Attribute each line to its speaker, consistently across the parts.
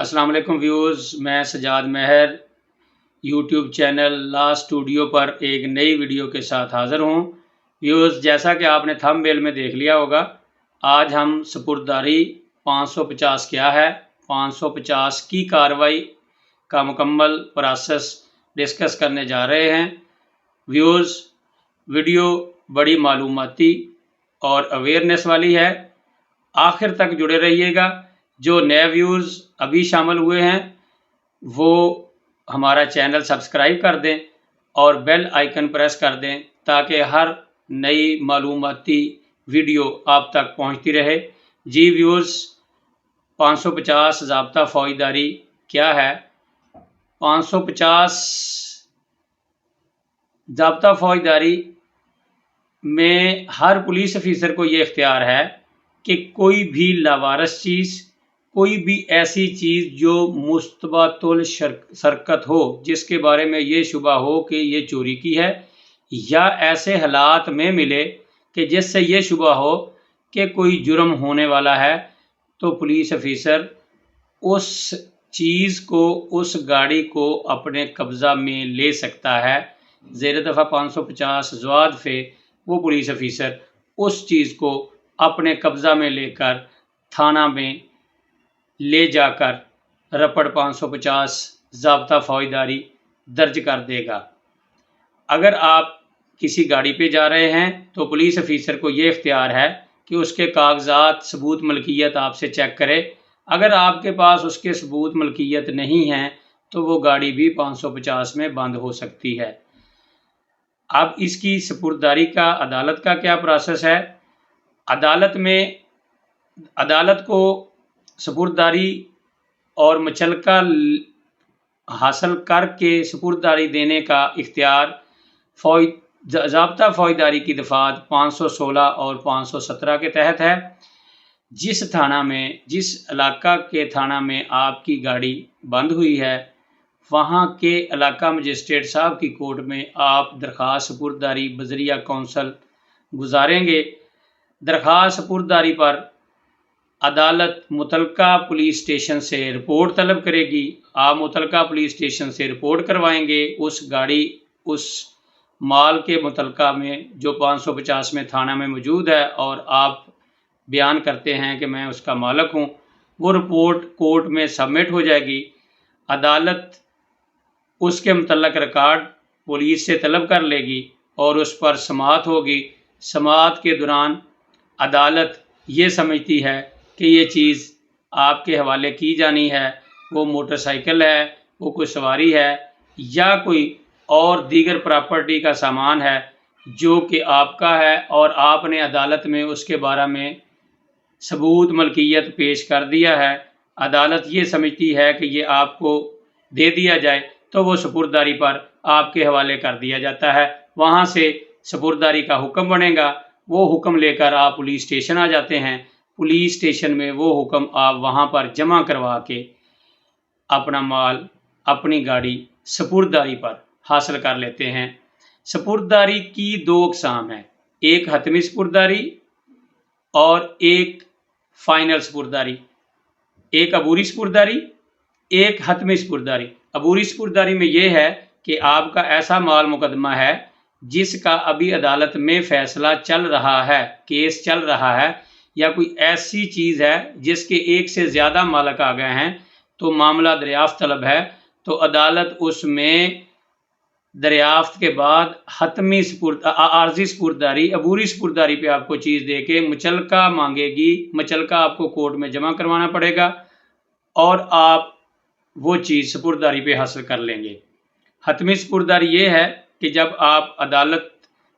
Speaker 1: السلام علیکم ویورز، میں سجاد مہر یوٹیوب چینل لا اسٹوڈیو پر ایک نئی ویڈیو کے ساتھ حاضر ہوں۔ ویورز، جیسا کہ آپ نے تھمبنیل میں دیکھ لیا ہوگا، آج ہم سپرداری 550 کیا ہے 550 کی کارروائی کا مکمل پروسیس ڈسکس کرنے جا رہے ہیں۔ ویورز، ویڈیو بڑی معلوماتی اور اویئرنیس والی ہے، آخر تک جڑے رہیے گا۔ جو نئے ویورز ابھی شامل ہوئے ہیں وہ ہمارا چینل سبسکرائب کر دیں اور بیل آئیکن پریس کر دیں تاکہ ہر نئی معلوماتی ویڈیو آپ تک پہنچتی رہے۔ جی ویورز، 550 ضابطہ فوجداری کیا ہے؟ 550 ضابطہ فوجداری میں ہر پولیس افیسر کو یہ اختیار ہے کہ کوئی بھی لاوارث چیز، کوئی بھی ایسی چیز جو مستباۃ السرقت ہو، جس کے بارے میں یہ شبہ ہو کہ یہ چوری کی ہے، یا ایسے حالات میں ملے کہ جس سے یہ شبہ ہو کہ کوئی جرم ہونے والا ہے، تو پولیس افیسر اس چیز کو، اس گاڑی کو اپنے قبضہ میں لے سکتا ہے۔ زیر دفعہ 550 زواد فے وہ پولیس افیسر اس چیز کو اپنے قبضہ میں لے کر تھانہ میں لے جا کر رپٹ 550 ضابطہ فوجداری درج کر دے گا۔ اگر آپ کسی گاڑی پہ جا رہے ہیں تو پولیس افیسر کو یہ اختیار ہے کہ اس کے کاغذات، ثبوت ملکیت آپ سے چیک کرے۔ اگر آپ کے پاس اس کے ثبوت ملکیت نہیں ہیں تو وہ گاڑی بھی 550 میں بند ہو سکتی ہے۔ اب اس کی سپرداری کا عدالت کا کیا پروسیس ہے؟ عدالت کو سپرداری اور مچلکہ حاصل کر کے سپرداری دینے کا اختیار ضابطہ فوجداری کی دفعات 516 اور 517 کے تحت ہے۔ جس تھانہ میں، جس علاقہ کے تھانہ میں آپ کی گاڑی بند ہوئی ہے، وہاں کے علاقہ مجسٹریٹ صاحب کی کورٹ میں آپ درخواست سپرداری بذریعہ کونسل گزاریں گے۔ درخواست سپرداری پر عدالت متعلقہ پولیس اسٹیشن سے رپورٹ طلب کرے گی۔ آپ متعلقہ پولیس اسٹیشن سے رپورٹ کروائیں گے اس گاڑی، اس مال کے متعلقہ میں جو 550 میں تھانہ میں موجود ہے، اور آپ بیان کرتے ہیں کہ میں اس کا مالک ہوں۔ وہ رپورٹ کورٹ میں سبمٹ ہو جائے گی۔ عدالت اس کے متعلق ریکارڈ پولیس سے طلب کر لے گی اور اس پر سماعت ہوگی۔ سماعت کے دوران عدالت یہ سمجھتی ہے کہ یہ چیز آپ کے حوالے کی جانی ہے، وہ موٹر سائیکل ہے، وہ کوئی سواری ہے، یا کوئی اور دیگر پراپرٹی کا سامان ہے جو کہ آپ کا ہے، اور آپ نے عدالت میں اس کے بارے میں ثبوت ملکیت پیش کر دیا ہے۔ عدالت یہ سمجھتی ہے کہ یہ آپ کو دے دیا جائے تو وہ سپرداری پر آپ کے حوالے کر دیا جاتا ہے۔ وہاں سے سپرداری کا حکم بنے گا، وہ حکم لے کر آپ پولیس اسٹیشن آ جاتے ہیں۔ پولیس اسٹیشن میں وہ حکم آپ وہاں پر جمع کروا کے اپنا مال، اپنی گاڑی سپرداری پر حاصل کر لیتے ہیں۔ سپرداری کی دو اقسام ہیں، ایک حتمی سپرداری اور ایک فائنل سپرداری، ایک عبوری سپرداری، ایک حتمی سپرداری۔ عبوری سپرداری میں یہ ہے کہ آپ کا ایسا مال مقدمہ ہے جس کا ابھی عدالت میں فیصلہ چل رہا ہے، کیس چل رہا ہے، یا کوئی ایسی چیز ہے جس کے ایک سے زیادہ مالک آ گئے ہیں تو معاملہ دریافت طلب ہے، تو عدالت اس میں دریافت کے بعد حتمی عارضی سپرداری، عبوری سپرداری پہ آپ کو چیز دے کے مچلکہ مانگے گی۔ مچلکہ آپ کو کورٹ میں جمع کروانا پڑے گا اور آپ وہ چیز سپرداری پہ حاصل کر لیں گے۔ حتمی سپرداری یہ ہے کہ جب آپ عدالت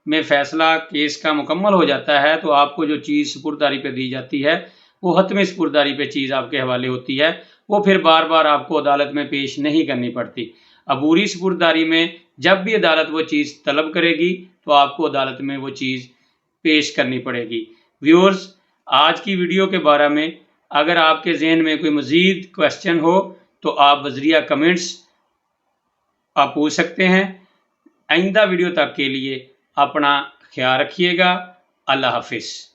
Speaker 1: میں فیصلہ کیس کا مکمل ہو جاتا ہے تو آپ کو جو چیز سپرداری پہ دی جاتی ہے وہ حتمی سپرداری پہ چیز آپ کے حوالے ہوتی ہے، وہ پھر بار بار آپ کو عدالت میں پیش نہیں کرنی پڑتی۔ عبوری سپرداری میں جب بھی عدالت وہ چیز طلب کرے گی تو آپ کو عدالت میں وہ چیز پیش کرنی پڑے گی۔ ویورز، آج کی ویڈیو کے بارے میں اگر آپ کے ذہن میں کوئی مزید کوسچن ہو تو آپ بذریعہ کمنٹس آپ پوچھ سکتے ہیں۔ آئندہ ویڈیو تک کے لیے اپنا خیال رکھیے گا۔ اللہ حافظ۔